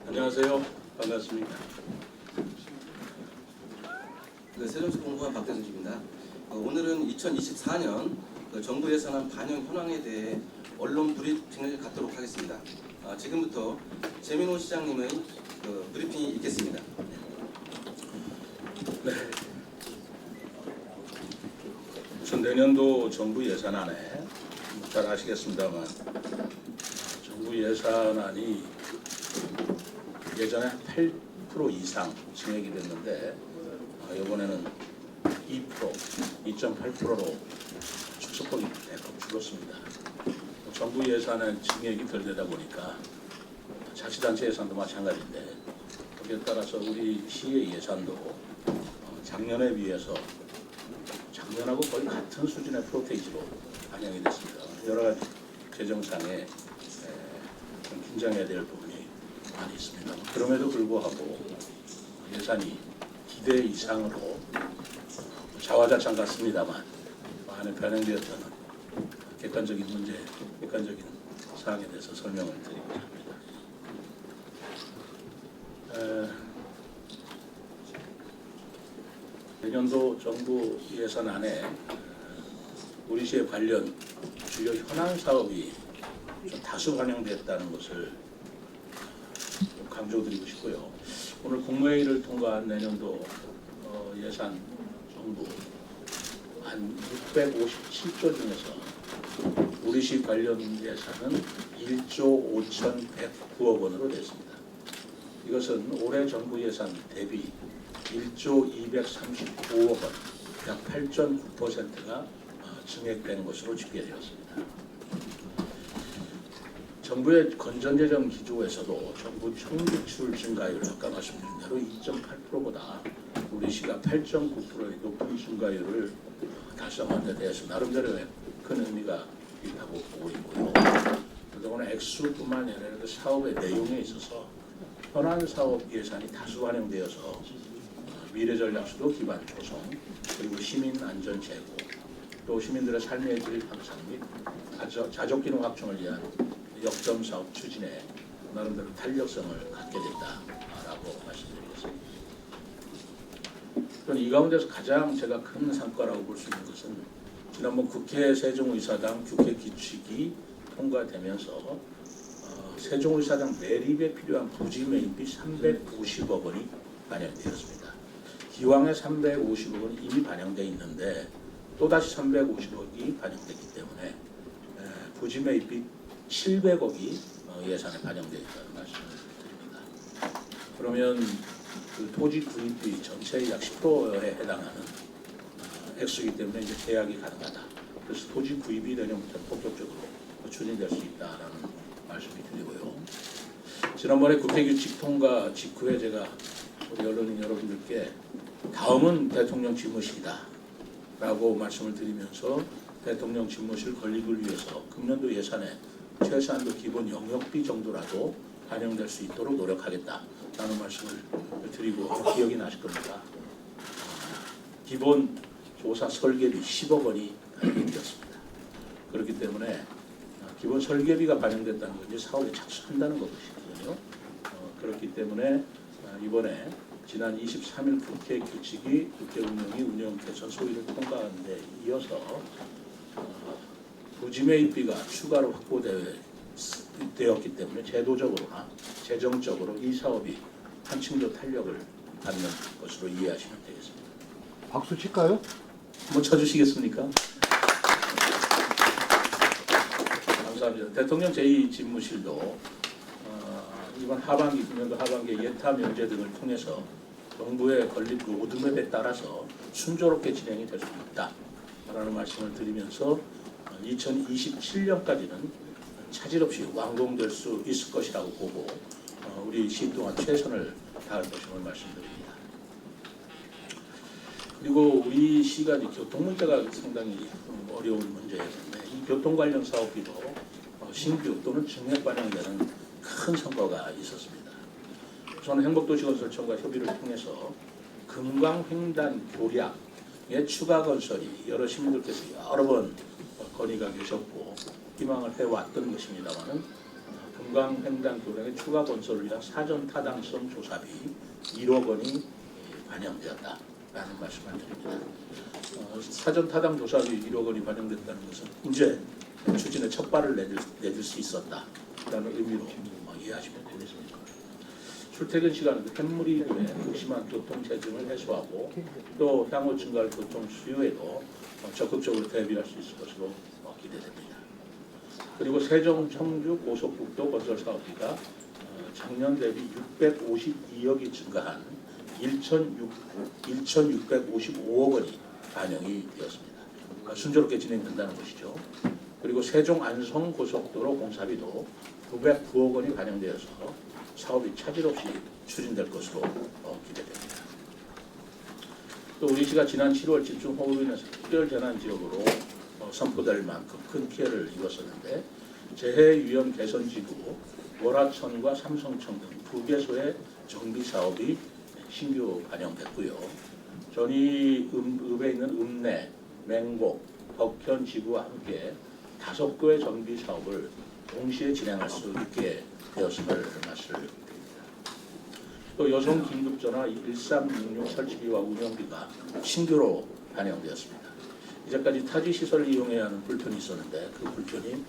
안녕하세요. 반갑습니다. 네, 세종시공무원 박대순입니다. 오늘은 2024년 정부 예산안 반영 현황에 대해 언론 브리핑을 갖도록 하겠습니다. 지금부터 재민호 시장님의 브리핑이 있겠습니다. 네. 우선 내년도 정부 예산안에 잘 아시겠습니다만 정부 예산안이 예전에 8% 이상 증액이 됐는데 이번에는 2.8%로 축소폭이 대폭 줄었습니다. 정부 예산은 증액이 덜 되다 보니까 자치단체 예산도 마찬가지인데 거기에 따라서 우리 시의 예산도 작년에 비해서 작년하고 거의 같은 수준의 프로테이지로 반영이 됐습니다. 여러 가지 재정상에 좀 긴장해야 될 부분이 많이 있습니다. 그럼에도 불구하고 예산이 기대 이상으로 자화자찬 같습니다만 많이 반영되었다는 객관적인 문제, 객관적인 사항에 대해서 설명을 드리고자 합니다. 내년도 정부 예산안에 우리 시의 관련 주요 현안 사업이 좀 다수 반영됐다는 것을 좀 강조드리고 싶고요. 오늘 국무회의를 통과한 내년도 예산 정부 한 657조 중에서 우리 시 관련 예산은 1조 5,109억 원으로 됐습니다. 이것은 올해 정부 예산 대비 1조 239억 원, 약 8.9%가 증액된 것으로 집계되었습니다. 정부의 건전재정 기조에서도 정부 총지출 증가율 아까 말씀드린 대로 2.8%보다 우리 시가 8.9%의 높은 증가율을 달성한 데 대해서 나름대로의 큰 의미가 있다고 보고 있고요. 그동안 액수뿐만 아니라 그 사업의 내용에 있어서 현안 사업 예산이 다수 반영되어서 미래 전략수도 기반 조성, 그리고 시민 안전 제고, 또 시민들의 삶의 질 향상 및 자족 기능 확충을 위한 역점 사업 추진에 나름대로 탄력성을 갖게 된다라고 말씀드리겠습니다. 이 가운데서 가장 제가 큰 성과라고 볼 수 있는 것은 지난번 국회 세종의사당 국회 규칙이 통과되면서 세종의사당 매립에 필요한 부지 매입이 350억 원이 반영되었습니다. 기왕에 350억 원이 이미 반영되어 있는데 또다시 350억이 반영되기 때문에 부지 매입이 700억이 예산에 반영되어 있다는 말씀을 드립니다. 그러면 그 토지 구입비 전체의 약 10%에 해당하는 액수이기 때문에 이제 계약이 가능하다. 그래서 토지 구입이 내년부터 본격적으로 추진될 수 있다라는 말씀을 드리고요. 지난번에 국회규칙 통과 직후에 제가 우리 언론인 여러분들께 다음은 대통령 집무실이다 라고 말씀을 드리면서 대통령 집무실 건립을 위해서 금년도 예산에 최소한도 기본 영역비 정도라도 반영될 수 있도록 노력하겠다라는 말씀을 드리고 기억이 나실 겁니다. 기본 조사 설계비 10억 원이 반영되었습니다. 그렇기 때문에 기본 설계비가 반영됐다는 건 이제 사업에 착수한다는 것이거든요. 그렇기 때문에 이번에 지난 23일 국회 규칙이 국회 운영이 운영 개선 소위를 통과하는 데 이어서 부지 매입비가 추가로 확보되었기 때문에 제도적으로나 재정적으로 이 사업이 한층 더 탄력을 받는 것으로 이해하시면 되겠습니다. 박수 칠까요? 한번 쳐주시겠습니까? 감사합니다. 대통령 제2집무실도 이번 하반기, 금년도 하반기에 예타 면제 등을 통해서 정부의 건립 로드맵에 따라서 순조롭게 진행이 될 수 있다라는 말씀을 드리면서 2027년까지는 차질 없이 완공될 수 있을 것이라고 보고 우리 시 또한 최선을 다할 것임을 말씀드립니다. 그리고 우리 시가 교통 문제가 상당히 어려운 문제였는데 이 교통 관련 사업비도 신규 또는 증액 반영되는 큰 성과가 있었습니다. 저는 행복도시건설청과 협의를 통해서 금강횡단 교량의 추가 건설이 여러 시민들께서 여러 번 건의가 계셨고 희망을 해왔던 것입니다만은 금강횡단교량의 추가 건설을 위한 사전 타당성 조사비 1억 원이 반영되었다라는 말씀을 드립니다. 사전 타당 조사비 1억 원이 반영됐다는 것은 이제 추진의 첫 발을 내줄 수 있었다라는 의미로 이해하시면 되겠습니다. 출퇴근 시간은 햇물이 이후에 극심한 교통 체증을 해소하고 또 향후 증가할 교통 수요에도 적극적으로 대비할 수 있을 것으로 기대됩니다. 그리고 세종 청주 고속국도 건설 사업비가 작년 대비 652억이 증가한 1,655억 원이 반영이 되었습니다. 순조롭게 진행된다는 것이죠. 그리고 세종 안성 고속도로 공사비도 909억 원이 반영되어서 사업이 차질 없이 추진될 것으로 기대됩니다. 또 우리시가 지난 7월 집중호우로 인해서 특별재난지역으로 선포될 만큼 큰 피해를 입었었는데 재해위험 개선지구 월화천과 삼성천 등 2개소의 정비사업이 신규 반영됐고요. 전이읍에 있는 읍내, 맹곡, 덕현 지구와 함께 5곳의 정비사업을 동시에 진행할 수 있게 되었음을 말씀드립니다. 또 여성 긴급전화 1366 설치비와 운영비가 신규로 반영되었습니다. 이제까지 타지 시설을 이용해야 하는 불편이 있었는데 그 불편이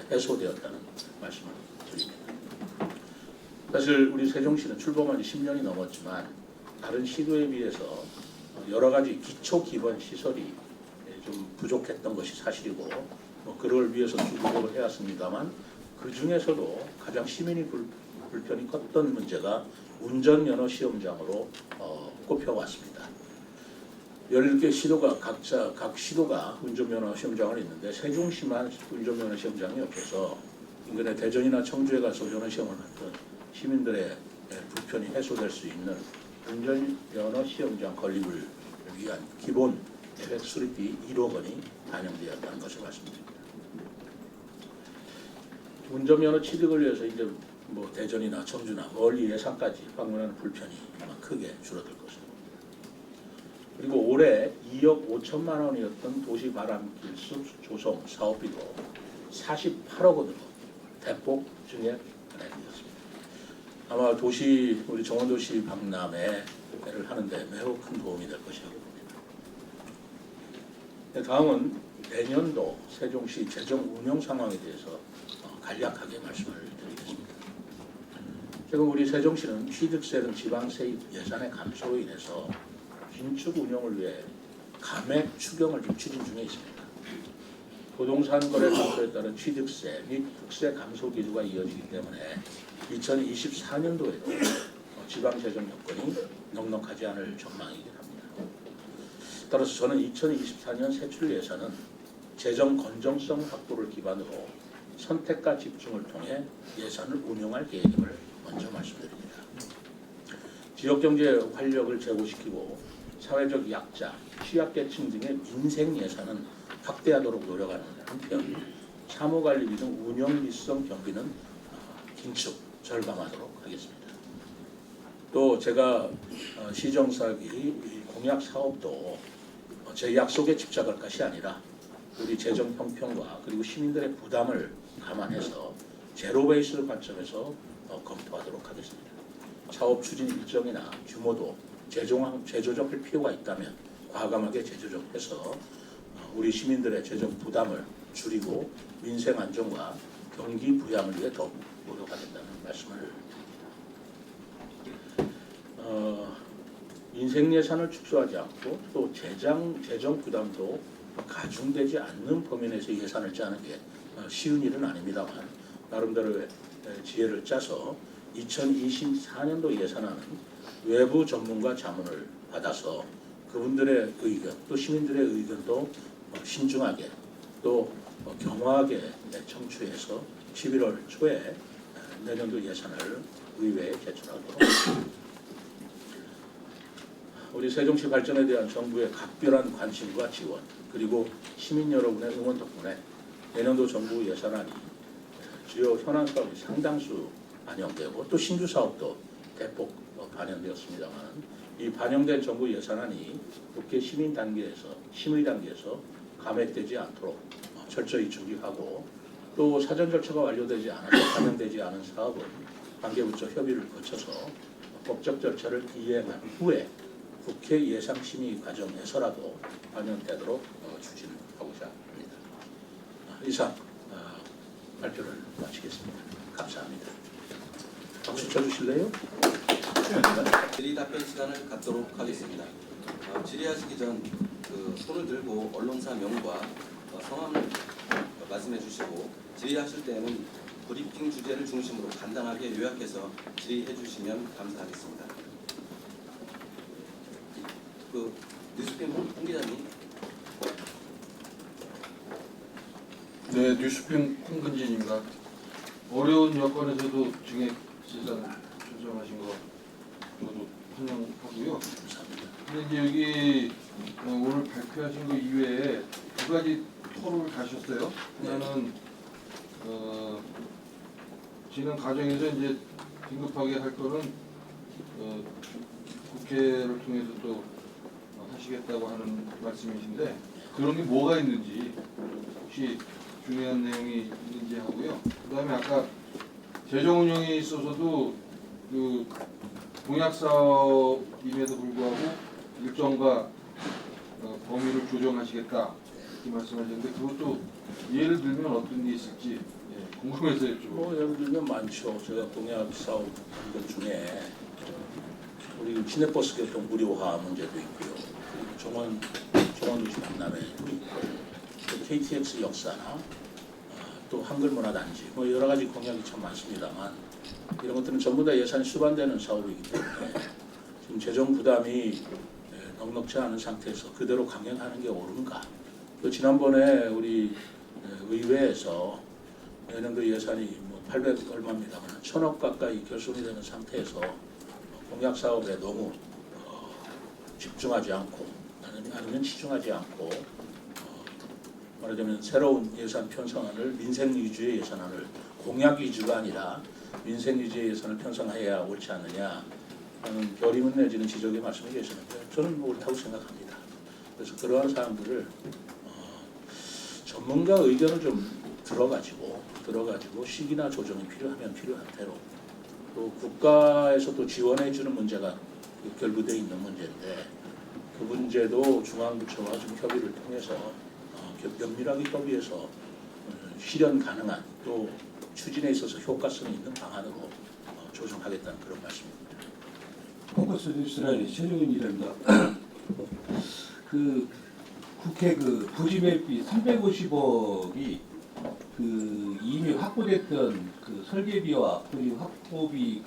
해소되었다는 말씀을 드립니다. 사실 우리 세종시는 출범한 지 10년이 넘었지만 다른 시도에 비해서 여러 가지 기초 기본 시설이 좀 부족했던 것이 사실이고 그걸 위해서 주구력을 해왔습니다만 그 중에서도 가장 시민이 불편이 컸던 문제가 운전면허 시험장으로 꼽혀왔습니다. 17개 시도가 각 시도가 운전면허 시험장을 있는데 세종시만 운전면허 시험장이 없어서 인근의 대전이나 청주에 가서 면허 시험을 했던 시민들의 불편이 해소될 수 있는 운전면허 시험장 건립을 위한 기본 계획 수립비 1억 원이 반영되었다는 것을 말씀드립니다. 운전면허 취득을 위해서 이제 대전이나 청주나 멀리 예산까지 방문하는 불편이 아마 크게 줄어들 것으로. 그리고 올해 2억 5천만 원이었던 도시 바람길 숲 조성 사업비도 48억 원으로 대폭 증액되었습니다. 아마 우리 정원도시 박람회를 하는데 매우 큰 도움이 될 것이라고 봅니다. 다음은 내년도 세종시 재정 운영 상황에 대해서 간략하게 말씀을 드리겠습니다. 지금 우리 세종시는 취득세 등 지방세 예산의 감소로 인해서 긴축 운영을 위해 감액 추경을 추진 중에 있습니다. 부동산 거래 감소에 따른 취득세 및 국세 감소 기조가 이어지기 때문에 2024년도에도 지방재정 여건이 넉넉하지 않을 전망이긴 합니다. 따라서 저는 2024년 세출 예산은 재정 건전성 확보를 기반으로 선택과 집중을 통해 예산을 운용할 계획임을 먼저 말씀드립니다. 지역경제 활력을 제고시키고 사회적 약자, 취약계층 등의 민생 예산은 확대하도록 노력하는 한편 사무관리비 등 운영 미성 경비는 긴축, 절감하도록 하겠습니다. 또 제가 시정사기 공약 사업도 제 약속에 집착할 것이 아니라 우리 재정 형평과 그리고 시민들의 부담을 감안해서 제로 베이스 관점에서 검토하도록 하겠습니다. 사업 추진 일정이나 규모도 재조정할 필요가 있다면 과감하게 재조정해서 우리 시민들의 재정 부담을 줄이고 민생 안정과 경기 부양을 위해 더욱 노력하겠다는 말씀을 민생 예산을 축소하지 않고 또 재정 부담도 가중되지 않는 범위 내에서 예산을 짜는 게 쉬운 일은 아닙니다만 나름대로의 지혜를 짜서 2024년도 예산안은 외부 전문가 자문을 받아서 그분들의 의견 또 시민들의 의견도 신중하게 또 경화하게 청취해서 11월 초에 내년도 예산을 의회에 제출하도록 우리 세종시 발전에 대한 정부의 각별한 관심과 지원 그리고 시민 여러분의 응원 덕분에 내년도 정부 예산안이 주요 현안 사업이 상당수 반영되고 또 신규 사업도 대폭 반영되었습니다만 이 반영된 정부 예산안이 국회 심의 단계에서 감액되지 않도록 철저히 준비하고 또 사전 절차가 완료되지 않아서 반영되지 않은 사업은 관계부처 협의를 거쳐서 법적 절차를 이행한 후에 국회 예상심의 과정에서라도 반영되도록 추진하고자 합니다. 이상 발표를 마치겠습니다. 감사합니다. 박수 쳐주실래요? 질의 답변 시간을 갖도록 하겠습니다. 질의하시기 전 손을 들고 언론사 명과 성함을 말씀해 주시고 질의하실 때는 브리핑 주제를 중심으로 간단하게 요약해서 질의해 주시면 감사하겠습니다. 뉴스핀 홍 기자님. 네, 뉴스핑 홍근진입니다. 어려운 여건에서도 증액 시장 조정하신 거 저도 환영하고요. 감사합니다. 근데 이제 여기 오늘 발표하신 거 이외에 두 가지 토론을 가셨어요. 하나는 진행 과정에서 이제 긴급하게 할 거는 국회를 통해서 또 하시겠다고 하는 말씀이신데 그런 게 뭐가 있는지 혹시 중요한 내용이 있는지 하고요. 그다음에 아까 재정 운영에 있어서도 그 공약 사업임에도 불구하고 일정과 범위를 조정하시겠다 이렇게 말씀하셨는데 그것도 예를 들면 어떤 게 있을지 궁금해서 여쭤보고. 예를 들면 많죠. 제가 공약 사업 것 중에 우리 시내버스 교통 무료화 문제도 있고요. 정원도시 박람회 있고 또 KTX 역사나 또 한글문화단지 여러 가지 공약이 참 많습니다만 이런 것들은 전부 다 예산이 수반되는 사업이기 때문에 지금 재정 부담이 넉넉지 않은 상태에서 그대로 강행하는 게 옳은가? 또 지난번에 우리 의회에서 내년도 예산이 800 얼마입니다만 1000억 가까이 결손이 되는 상태에서 공약 사업에 너무 집중하지 않고 아니면 치중하지 않고 말하자면 새로운 예산 편성안을 민생 위주의 예산안을 공약 위주가 아니라 민생 위주의 예산을 편성해야 옳지 않느냐 하는 결의문 내지는 지적의 말씀이 계시는데 저는 옳다고 생각합니다. 그래서 그러한 사항들을 전문가 의견을 좀 들어가지고 시기나 조정이 필요하면 필요한 대로 또 국가에서 또 지원해 주는 문제가 결부되어 있는 문제인데 그 문제도 중앙부처와 좀 협의를 통해서 면밀하게 협의해서 실현 가능한 또 추진에 있어서 효과성이 있는 방안으로 조정하겠다는 그런 말씀입니다. 포커스 뉴스라인 최종훈이랍니다. 그 국회 그 부지매비 350억이 그 이미 확보됐던 그 설계비와 그리고 확보비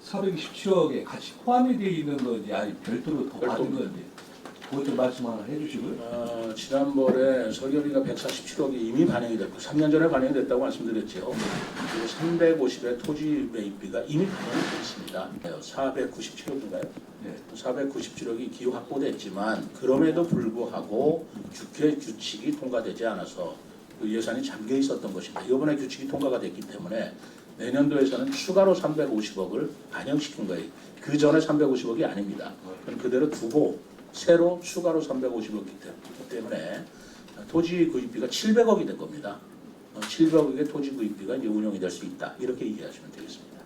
417억에 같이 포함이 되어 있는 건지 아니 별도로 더 받은 건지 그것 좀 말씀 하나 해주시고요. 지난번에 설계비가 147억이 이미 반영이 됐고 3년 전에 반영이 됐다고 말씀드렸죠. 그리고 350의 토지 매입비가 이미 반영이 됐습니다. 497억인가요? 네. 497억이 기호 확보됐지만 그럼에도 불구하고 국회 규칙이 통과되지 않아서 그 예산이 잠겨 있었던 것입니다. 이번에 규칙이 통과가 됐기 때문에 내년도에서는 추가로 350억을 반영시킨 거예요. 그 전에 350억이 아닙니다. 그럼 그대로 두고 새로 추가로 350억이기 때문에 토지 구입비가 700억이 된 겁니다. 700억의 토지 구입비가 이제 운용이 될 수 있다. 이렇게 이해하시면 되겠습니다.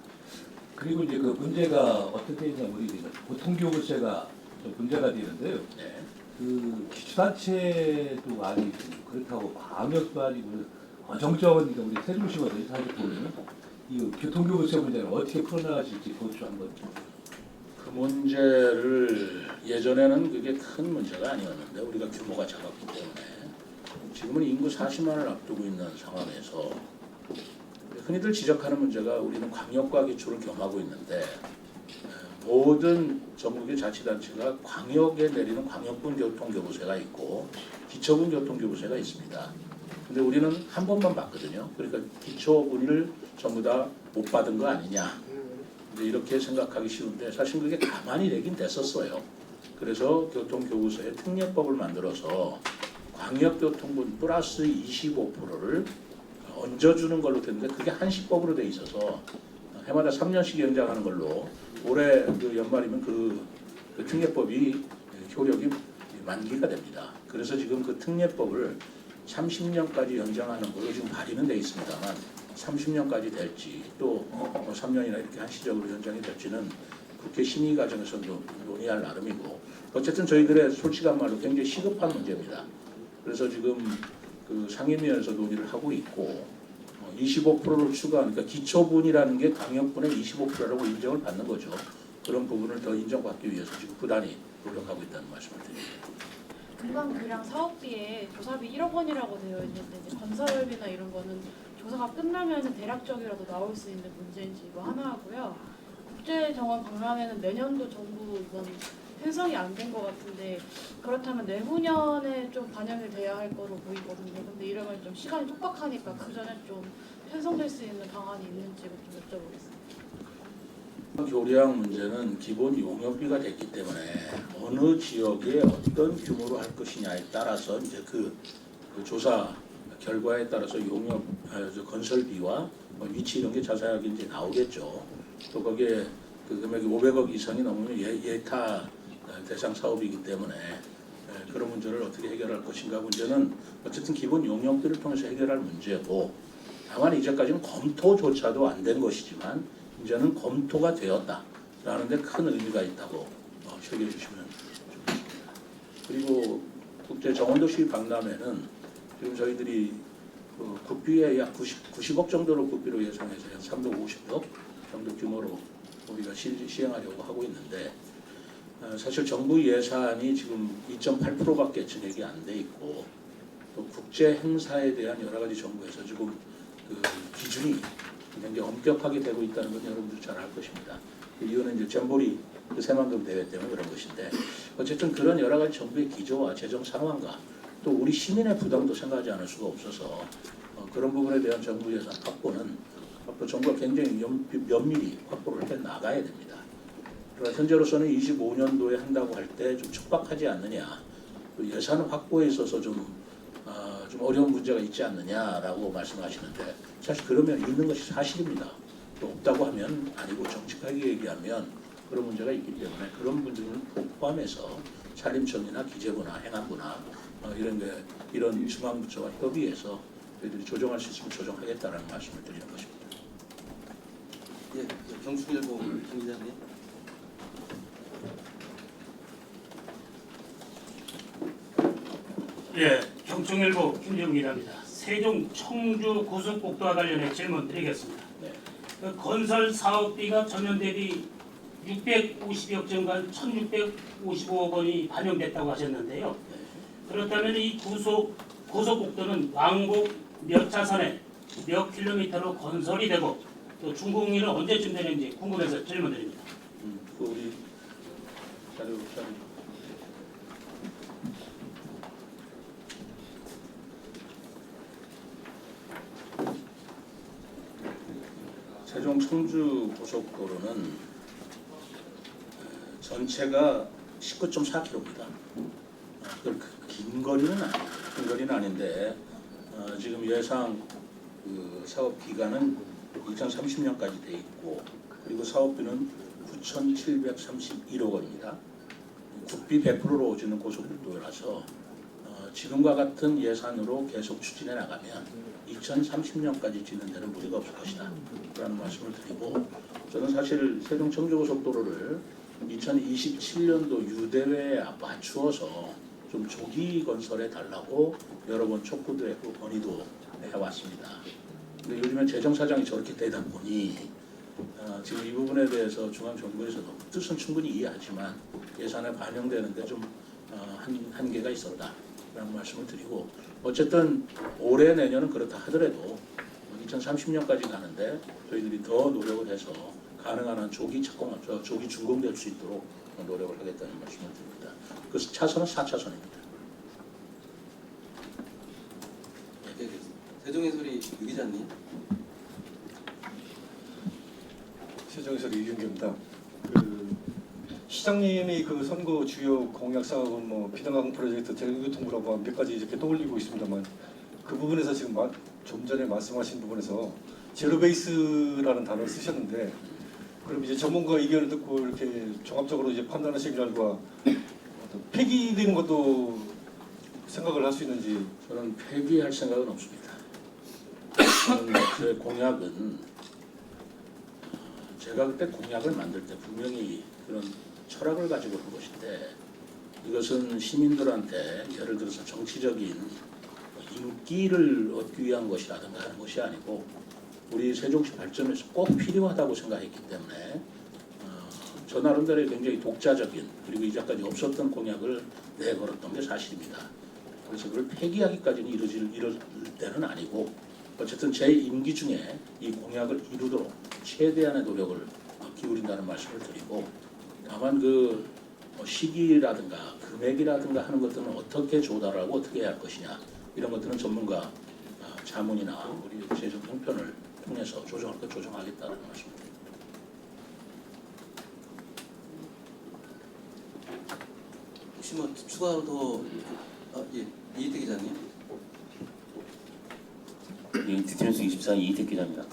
그리고 이제 그 문제가 어떻게 되냐면 우리 보통교부세가 좀 문제가 되는데요. 네. 그 기초단체도 아니고 그렇다고 방역도 아니고 어정쩡한 우리 세종시거든요. 사실 보면 이 교통교부세 문제는 어떻게 풀어나가실지 그것 좀 한번. 그 문제를 예전에는 그게 큰 문제가 아니었는데 우리가 규모가 작았기 때문에 지금은 인구 40만을 앞두고 있는 상황에서 흔히들 지적하는 문제가 우리는 광역과 기초를 겸하고 있는데 모든 전국의 자치단체가 광역에 내리는 광역분 교통교부세가 있고 기초분 교통교부세가 있습니다. 근데 우리는 한 번만 받거든요. 그러니까 기초분을 전부 다 못 받은 거 아니냐. 이렇게 생각하기 쉬운데 사실 그게 가만히 되긴 됐었어요. 그래서 교통교부세의 특례법을 만들어서 광역교통분 플러스 25%를 얹어주는 걸로 됐는데 그게 한시법으로 돼 있어서 해마다 3년씩 연장하는 걸로 올해 그 연말이면 그 특례법이 효력이 만기가 됩니다. 그래서 지금 그 특례법을 30년까지 연장하는 걸로 지금 발의는 돼 있습니다만 30년까지 될지 또 3년이나 이렇게 한시적으로 연장이 될지는 국회 심의 과정에서도 논의할 나름이고 어쨌든 저희들의 솔직한 말로 굉장히 시급한 문제입니다. 그래서 지금 그 상임위에서 논의를 하고 있고 25%를 추가하니까 그러니까 기초분이라는 게 강력분의 25%라고 인정을 받는 거죠. 그런 부분을 더 인정받기 위해서 지금 부단히 노력하고 있다는 말씀을 드립니다. 금강교량 사업비에 조사비 1억 원이라고 되어 있는데 이제 건설비나 이런 거는 조사가 끝나면 대략적이라도 나올 수 있는 문제인지 이거 하나 하고요. 국제정원 박람회는 내년도 정부 이번 편성이 안 된 것 같은데 그렇다면 내후년에 좀 반영이 돼야 할 거로 보이거든요. 근데 이러면 좀 시간이 촉박하니까 그 전에 좀 편성될 수 있는 방안이 있는지 좀 여쭤보겠습니다. 교량 문제는 기본 용역비가 됐기 때문에 어느 지역에 어떤 규모로 할 것이냐에 따라서 이제 그 조사 결과에 따라서 용역 건설비와 위치 이런 게 자세하게 이제 나오겠죠. 또 거기에 그 금액이 500억 이상이 넘으면 예타 대상 사업이기 때문에 그런 문제를 어떻게 해결할 것인가 문제는 어쨌든 기본 용역비를 통해서 해결할 문제고 다만 이제까지는 검토조차도 안 된 것이지만 이제는 검토가 되었다라는 데 큰 의미가 있다고 체크해 주시면 좋겠습니다. 그리고 국제 정원도시 박람회는 지금 저희들이 국비에 약 90억 정도로 국비로 예상해서 약 350억 정도 규모로 우리가 시행하려고 하고 있는데 사실 정부 예산이 지금 2.8%밖에 증액이 안 돼 있고 또 국제 행사에 대한 여러 가지 정부에서 지금 그 기준이 굉장히 엄격하게 되고 있다는 건 여러분들 잘 알 것입니다. 그 이유는 이제 잼보리 그 새만금 대회 때문에 그런 것인데 어쨌든 그런 여러 가지 정부의 기조와 재정 상황과 또 우리 시민의 부담도 생각하지 않을 수가 없어서 그런 부분에 대한 정부 예산 확보는 앞으로 정부가 굉장히 면밀히 확보를 해 나가야 됩니다. 그러나 현재로서는 25년도에 한다고 할 때 좀 촉박하지 않느냐, 또 예산 확보에 있어서 좀 어려운 문제가 있지 않느냐라고 말씀하시는데 사실 그러면 있는 것이 사실입니다. 또 없다고 하면 아니고 정직하게 얘기하면 그런 문제가 있기 때문에 그런 문제를 포함해서 산림청이나 기재부나 행안부나 이런 중앙부처와 협의해서 저희들이 조정할 수 있으면 조정하겠다라는 말씀을 드리는 것입니다. 예, 경충일보 김 기자님. 예, 경충일보 김정기입니다. 세종 청주 고속국도와 관련해 질문 드리겠습니다. 네. 그 건설 사업비가 전년 대비 650억 증가한 1,655억 원이 반영됐다고 하셨는데요. 그렇다면 이 고속국도는 왕복 몇 차선에 몇 킬로미터로 건설이 되고 또 준공일은 언제쯤 되는지 궁금해서 질문드립니다. 우리 자료 세종 청주 고속도로는 전체가 19.4km입니다. 긴 거리는 아니에요. 긴 거리는 아닌데 지금 예상 그 사업 기간은 2030년까지 돼 있고 그리고 사업비는 9,731억 원입니다. 국비 100%로 짓는 고속도로라서 지금과 같은 예산으로 계속 추진해 나가면 2030년까지 짓는 데는 무리가 없을 것이다 라는 말씀을 드리고 저는 사실 세종 청주고속도로를 2027년도 유대회에 맞추어서 좀 조기 건설해 달라고 여러 번 촉구도 했고 건의도 해왔습니다. 근데 요즘엔 재정 사정이 저렇게 되다 보니 지금 이 부분에 대해서 중앙정부에서도 뜻은 충분히 이해하지만 예산에 반영되는데 좀 한계가 있었다라는 말씀을 드리고 어쨌든 올해 내년은 그렇다 하더라도 2030년까지 가는데 저희들이 더 노력을 해서 가능한 한 조기 준공될 수 있도록 노력을 하겠다는 말씀을 드립니다. 그 차선은 4차선입니다. 네, 세종의 소리 유 기자님. 세종의 소리 유윤규입니다. 그 시장님이 그 선거 주요 공약 사업은 뭐 비단강 프로젝트, 대중교통부라고 몇 가지 이렇게 떠올리고 있습니다만 그 부분에서 지금 좀 전에 말씀하신 부분에서 제로베이스라는 단어를 쓰셨는데 그럼 이제 전문가 의견을 듣고 이렇게 종합적으로 이제 판단하실 결과 폐기된 것도 생각을 할 수 있는지. 저는 폐기할 생각은 없습니다. 저는 제 공약은 제가 그때 공약을 만들 때 분명히 그런 철학을 가지고 한 것인데 이것은 시민들한테 예를 들어서 정치적인 인기를 얻기 위한 것이라든가 하는 것이 아니고 우리 세종시 발전에서 꼭 필요하다고 생각했기 때문에 저 나름대로의 굉장히 독자적인 그리고 이제까지 없었던 공약을 내걸었던 게 사실입니다. 그래서 그걸 폐기하기까지는 이룰 때는 아니고 어쨌든 제 임기 중에 이 공약을 이루도록 최대한의 노력을 기울인다는 말씀을 드리고 다만 그 시기라든가 금액이라든가 하는 것들은 어떻게 조달하고 어떻게 해야 할 것이냐 이런 것들은 전문가 자문이나 우리 재정 형편을 통해서 조정할 것 조정하겠다는 말씀입니다. 혹시 뭐 추가로 더 예, 이희택 기자님. 디트런스 24 이희택 기자입니다.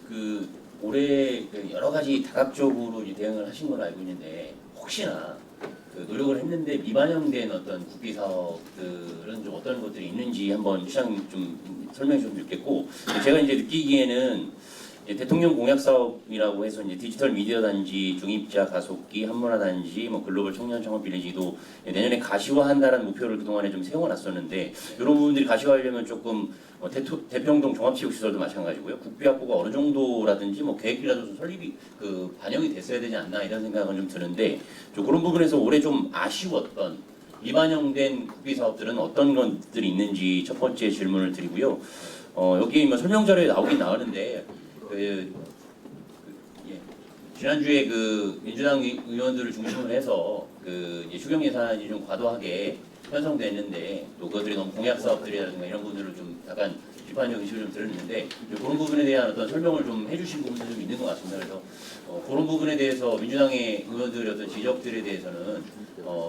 그 올해 그 여러 가지 다각적으로 이제 대응을 하신 걸로 알고 있는데 혹시나 그 노력을 했는데 미반영된 어떤 국비 사업들은 좀 어떤 것들이 있는지 한번 시장 좀 설명해 주시면 좋겠고 제가 이제 느끼기에는 이제 대통령 공약 사업이라고 해서 이제 디지털 미디어 단지, 중입자 가속기, 한문화 단지, 뭐 글로벌 청년 창업 빌리지도 내년에 가시화한다라는 목표를 그동안에 좀 세워놨었는데 이런 부분들이 가시화하려면 조금 대평동 종합체육시설도 마찬가지고요. 국비 확보가 어느 정도라든지 뭐 계획이라도 좀 설립이 그 반영이 됐어야 되지 않나 이런 생각은 좀 드는데 좀 그런 부분에서 올해 좀 아쉬웠던 미반영된 국비 사업들은 어떤 것들이 있는지 첫 번째 질문을 드리고요. 여기 뭐 설명 자료에 나오긴 나오는데 지난주에 그 민주당 의원들을 중심으로 해서 그 이제 추경 예산이 좀 과도하게 편성됐는데 또 그것들이 너무 공약 사업들이라든가 이런 부분들을 좀 약간 비판적 의식을 좀 들었는데 그런 부분에 대한 어떤 설명을 좀 해주신 부분도 좀 있는 것 같습니다. 그래서 그런 부분에 대해서 민주당의 의원들의 어떤 지적들에 대해서는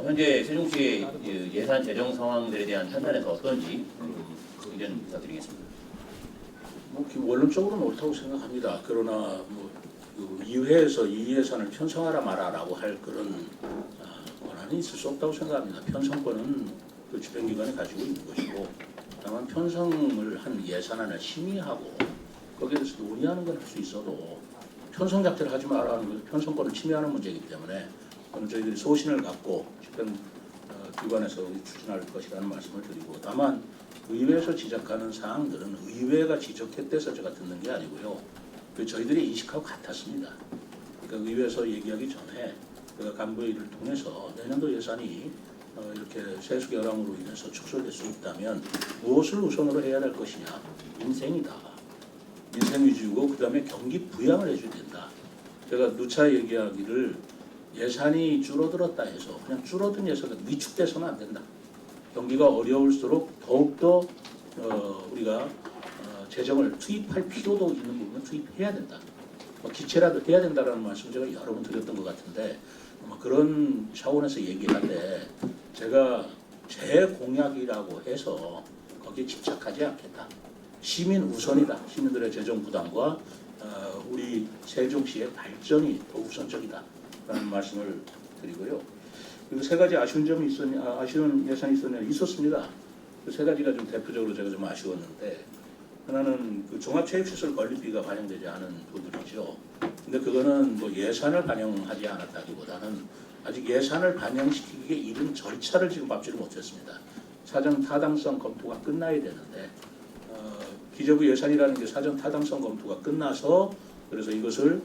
현재 세종시의 예산 재정 상황들에 대한 판단에서 어떤지 의견 부탁드리겠습니다. 뭐 원론적으로는 옳다고 생각합니다. 그러나 그 의회에서 이 예산을 편성하라 마라라고 할 그런 권한이 있을 수 없다고 생각합니다. 편성권은 그 집행기관이 가지고 있는 것이고 다만 편성을 한 예산안을 심의하고 거기에 대해서 논의하는 건 할 수 있어도 편성 자체를 하지 마라는 것은 편성권을 침해하는 문제이기 때문에 그건 저희들이 소신을 갖고 집행기관에서 추진할 것이라는 말씀을 드리고 다만 의회에서 지적하는 사항들은 의회가 지적했대서 제가 듣는 게 아니고요. 그 저희들이 인식하고 같았습니다. 그러니까 의회에서 얘기하기 전에 그 간부회의를 통해서 내년도 예산이 이렇게 세수 결함으로 인해서 축소될 수 있다면 무엇을 우선으로 해야 될 것이냐. 민생이다. 민생 위주고 그다음에 경기 부양을 해줘야 된다. 제가 누차 얘기하기를 예산이 줄어들었다 해서 그냥 줄어든 예산이 위축돼서는 안 된다. 경기가 어려울수록 더욱더 우리가 재정을 투입할 필요도 있는 부분은 투입해야 된다. 기체라도 해야 된다라는 말씀 제가 여러 번 드렸던 것 같은데 그런 차원에서 얘기할 때 제가 제 공약이라고 해서 거기에 집착하지 않겠다. 시민 우선이다. 시민들의 재정 부담과 우리 세종시의 발전이 더 우선적이다라는 말씀을 드리고요. 그리고 세 가지 아쉬운 점이 아쉬운 예산이 있었습니다. 그 세 가지가 좀 대표적으로 제가 좀 아쉬웠는데 하나는 그 종합체육시설 건립비가 반영되지 않은 부분이죠. 근데 그거는 뭐 예산을 반영하지 않았다기보다는 아직 예산을 반영시키기에 이른 절차를 지금 밟지를 못했습니다. 사전 타당성 검토가 끝나야 되는데 기재부 예산이라는 게 사전 타당성 검토가 끝나서 그래서 이것을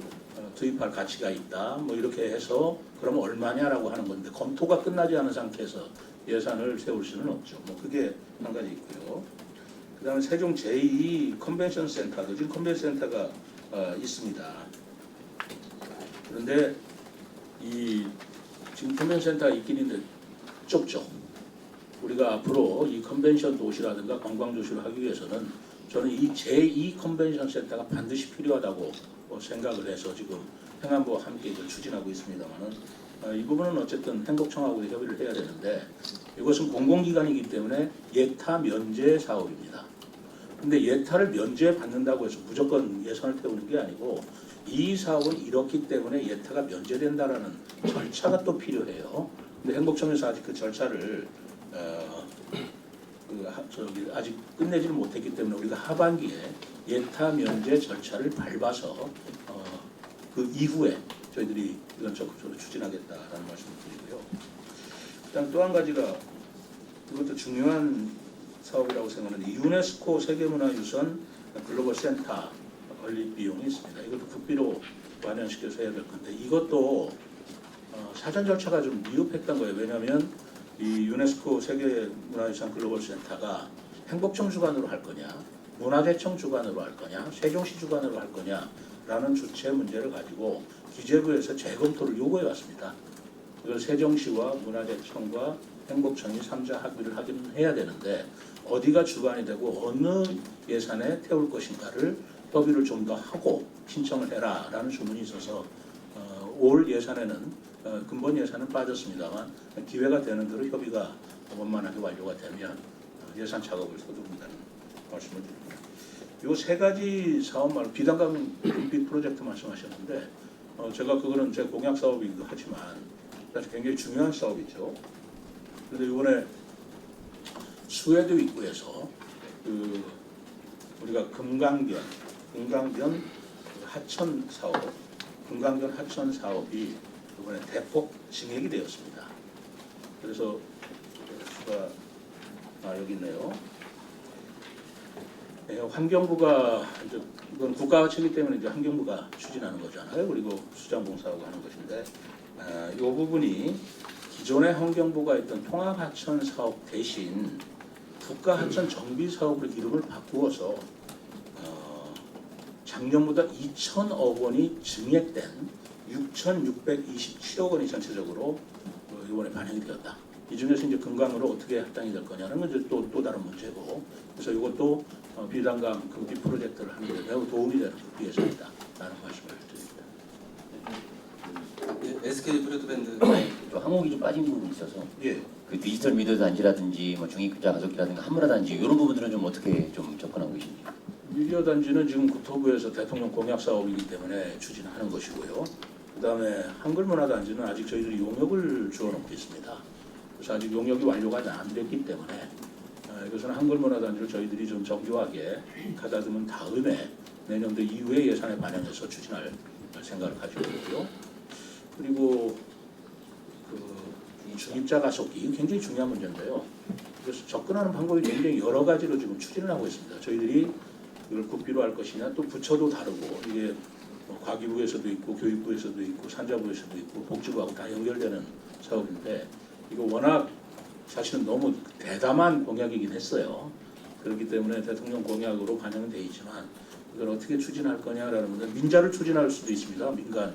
투입할 가치가 있다. 뭐 이렇게 해서 그러면 얼마냐라고 하는 건데 검토가 끝나지 않은 상태에서 예산을 세울 수는 없죠. 뭐 그게 한 가지 있고요. 그다음에 세종 제2 컨벤션 센터도 지금 컨벤션 센터가 있습니다. 그런데 이 지금 컨벤션 센터가 있긴 있는데 좁죠. 우리가 앞으로 이 컨벤션 도시라든가 관광 도시를 하기 위해서는 저는 이 제2 컨벤션 센터가 반드시 필요하다고 생각을 해서 지금 행안부와 함께 이걸 추진하고 있습니다만은 이 부분은 어쨌든 행복청하고 협의를 해야 되는데 이것은 공공기관이기 때문에 예타 면제 사업입니다. 근데 예타를 면제 받는다고 해서 무조건 예산을 태우는 게 아니고 이 사업은 이렇기 때문에 예타가 면제된다라는 절차가 또 필요해요. 근데 행복청에서 아직 그 절차를 아직 끝내지를 못했기 때문에 우리가 하반기에 예타 면제 절차를 밟아서 그 이후에 저희들이 이런 적극적으로 추진하겠다라는 말씀을 드리고요. 일단 또 한 가지가 이것도 중요한 사업이라고 생각하는데 유네스코 세계문화유산 글로벌 센터 건립 비용이 있습니다. 이것도 국비로 반영시켜서 해야 될 건데 이것도 사전 절차가 좀 미흡했던 거예요. 왜냐하면 이 유네스코 세계문화유산 글로벌 센터가 행복청 주관으로 할 거냐, 문화재청 주관으로 할 거냐, 세종시 주관으로 할 거냐라는 주체 문제를 가지고 기재부에서 재검토를 요구해 왔습니다. 이걸 세종시와 문화재청과 행복청이 3자 합의를 하긴 해야 되는데 어디가 주관이 되고 어느 예산에 태울 것인가를 협의를 좀 더 하고 신청을 해라라는 주문이 있어서 올 예산에는 근본 예산은 빠졌습니다만 기회가 되는 대로 협의가 원만하게 완료가 되면 예산 작업을 서두른다는 말씀을 드립니다. 이 세 가지 사업 말고 비단강 금빛 프로젝트 말씀하셨는데 제가 그거는 제 공약 사업이기도 하지만 사실 굉장히 중요한 사업이죠. 그런데 이번에 수해도 입구에서 우리가 금강변 하천 사업, 금강변 하천 사업이 이번에 대폭 증액이 되었습니다. 그래서 여기 있네요. 네, 환경부가 이제 이건 국가가치이기 때문에 이제 환경부가 추진하는 거잖아요. 그리고 수장봉사하고 하는 것인데 이 부분이 기존의 환경부가 있던 통합하천 사업 대신 국가하천 정비 사업으로 이름을 바꾸어서 작년보다 2천억 원이 증액된 6,627억 원이 전체적으로 이번에 반영이 되었다. 이 중에서 이제 금강으로 어떻게 할당이 될 거냐는 건 이제 또 다른 문제고, 그래서 이것도 비단강 금빛 프로젝트를 하는 데 매우 도움이 되는 예산이다라는 말씀을 드립니다. 예, SK 브로드밴드 좀 항목이 좀 빠진 부분이 있어서 예. 그 디지털 미디어 단지라든지 뭐 중립자 가족기라든가 한문화 단지 이런 부분들은 좀 어떻게 좀 접근하고 계신지. 미디어 단지는 지금 국토부에서 대통령 공약 사업이기 때문에 추진하는 것이고요. 그다음에 한글 문화 단지는 아직 저희들이 용역을 주어놓고 있습니다. 그래서 아직 용역이 완료가 안 됐기 때문에 이것은 한글 문화 단지를 저희들이 좀 정교하게 가다듬은 다음에 내년도 이후에 예산에 반영해서 추진할 생각을 가지고 있고요. 그리고 이 중입자 가속기 굉장히 중요한 문제인데요. 그래서 접근하는 방법이 굉장히 여러 가지로 지금 추진을 하고 있습니다. 저희들이 이걸 국비로 할 것이냐, 또 부처도 다르고 이게 과기부에서도 있고 교육부에서도 있고 산자부에서도 있고 복지부하고 다 연결되는 사업인데 이거 워낙 사실은 너무 대담한 공약이긴 했어요. 그렇기 때문에 대통령 공약으로 반영은 돼 있지만 이걸 어떻게 추진할 거냐라는 문제, 민자를 추진할 수도 있습니다. 민간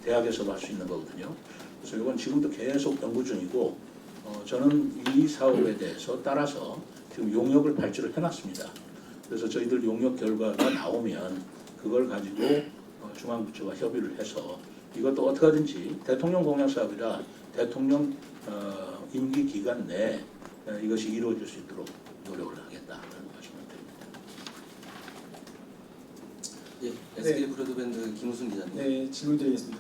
대학에서도 할 수 있는 거거든요. 그래서 이건 지금도 계속 연구 중이고 저는 이 사업에 대해서 따라서 지금 용역을 발주를 해놨습니다. 그래서 저희들 용역 결과가 나오면 그걸 가지고 중앙부처와 협의를 해서 이것도 어떻게 하든지 대통령 공약 사업이라 대통령 임기 기간 내에 이것이 이루어질 수 있도록 노력을 하겠다는 말씀을 드립니다. 예, SK 브로드밴드 김우순 기자님. 네, 질문 드리겠습니다.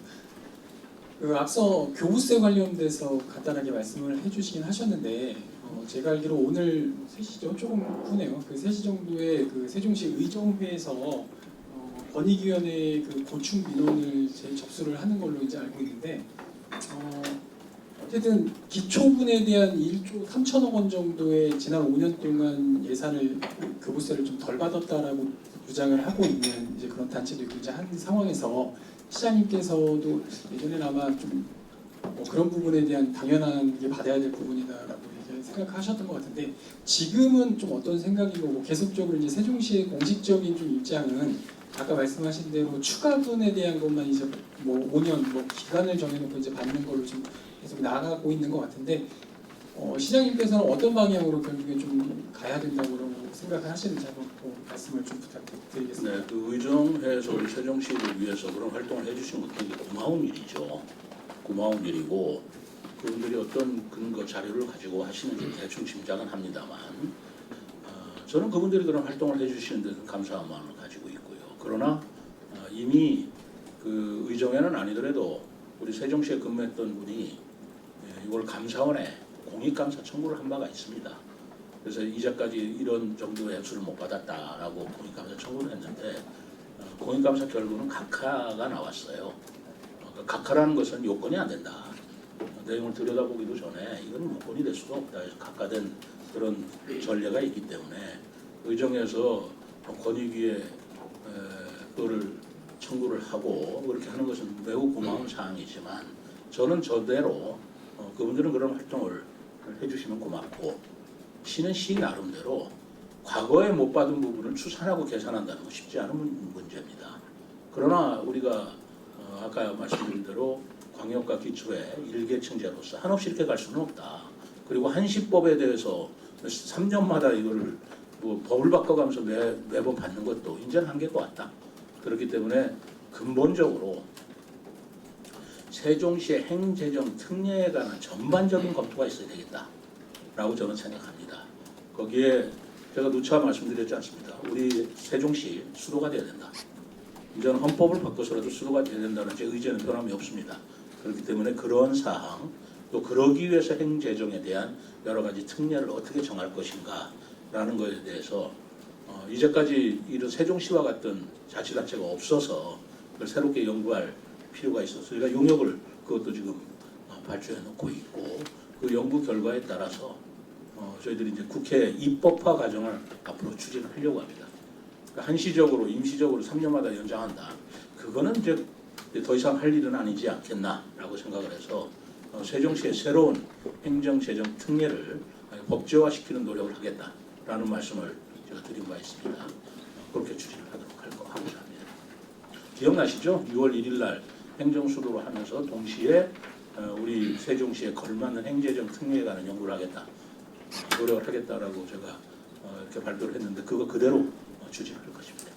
앞서 교부세 관련돼서 간단하게 말씀을 해주시긴 하셨는데 제가 알기로 오늘 3시죠? 조금 후네요. 그 3시 정도에 그 세종시 의정회에서 권익위원회 그 고충 민원을 접수를 하는 걸로 이제 알고 있는데 어쨌든 기초분에 대한 1조 3천억 원 정도의 지난 5년 동안 예산을 교부세를 좀 덜 받았다라고 주장을 하고 있는 이제 그런 단체도 있고 이제 한 상황에서 시장님께서도 예전에는 아마 좀 그런 부분에 대한 당연한 게 받아야 될 부분이다라고 이제 생각하셨던 것 같은데 지금은 좀 어떤 생각이고 뭐 계속적으로 이제 세종시의 공식적인 좀 입장은 아까 말씀하신 대로 추가분에 대한 것만 이제 뭐 5년 뭐 기간을 정해놓고 이제 받는 걸로 좀 계속 나아가고 있는 것 같은데 시장님께서는 어떤 방향으로 결국에 좀 가야 된다고 생각하시는지 한번 말씀을 좀 부탁드리겠습니다. 네, 그 의정회에서 우리 세종시를 위해서 그런 활동을 해주신 것도 되게 고마운 일이죠. 고마운 일이고 그분들이 어떤 근거 자료를 가지고 하시는지 대충 짐작은 합니다만 저는 그분들이 그런 활동을 해주시는 데 감사한 마음을 가지고 있고요. 그러나 이미 그 의정회는 아니더라도 우리 세종시에 근무했던 분이 이걸 감사원에 공익감사 청구를 한 바가 있습니다. 그래서 이제까지 이런 정도의 액수를 못 받았다라고 공익감사 청구를 했는데 공익감사 결과는 각하가 나왔어요. 그 각하라는 것은 요건이 안 된다. 내용을 들여다보기도 전에 이건 요건이 될 수가 없다. 그래서 각하된 그런 전례가 있기 때문에 의정에서 권익위에 그거를 청구를 하고 그렇게 하는 것은 매우 고마운 사항이지만 저는 저대로 그분들은 그런 활동을 해주시면 고맙고 시는 시 나름대로 과거에 못 받은 부분을 추산하고 계산한다는 건 쉽지 않은 문제입니다. 그러나 우리가 아까 말씀드린 대로 광역과 기초의 일계층제로서 한없이 이렇게 갈 수는 없다. 그리고 한시법에 대해서 3년마다 이거를 뭐 법을 바꿔가면서 매번 받는 것도 이제는 한계가 왔다. 그렇기 때문에 근본적으로 세종시의 행재정 특례에 관한 전반적인 검토가 있어야 되겠다라고 저는 생각합니다. 거기에 제가 누차 말씀드렸지 않습니까? 우리 세종시 수도가 돼야 된다. 이제는 헌법을 바꿔서라도 수도가 돼야 된다는 제 의지는 변함이 없습니다. 그렇기 때문에 그런 사항 또 그러기 위해서 행재정에 대한 여러 가지 특례를 어떻게 정할 것인가라는 것에 대해서 이제까지 이런 세종시와 같은 자치단체가 없어서 그걸 새롭게 연구할 필요가 있어서 저희가 용역을 그것도 지금 발주해 놓고 있고 그 연구 결과에 따라서 저희들이 이제 국회 입법화 과정을 앞으로 추진하려고 합니다. 그러니까 한시적으로 임시적으로 3년마다 연장한다. 그거는 이제 더 이상 할 일은 아니지 않겠나라고 생각을 해서 세종시의 새로운 행정재정 특례를 법제화시키는 노력을 하겠다라는 말씀을 제가 드린 바 있습니다. 그렇게 추진을 하도록 하고자 합니다. 기억나시죠? 6월 1일 날 행정수도로 하면서 동시에 우리 세종시에 걸맞는 행재정 특례에 관한 연구를 하겠다. 노력을 하겠다라고 제가 이렇게 발표를 했는데 그거 그대로 추진할 것입니다.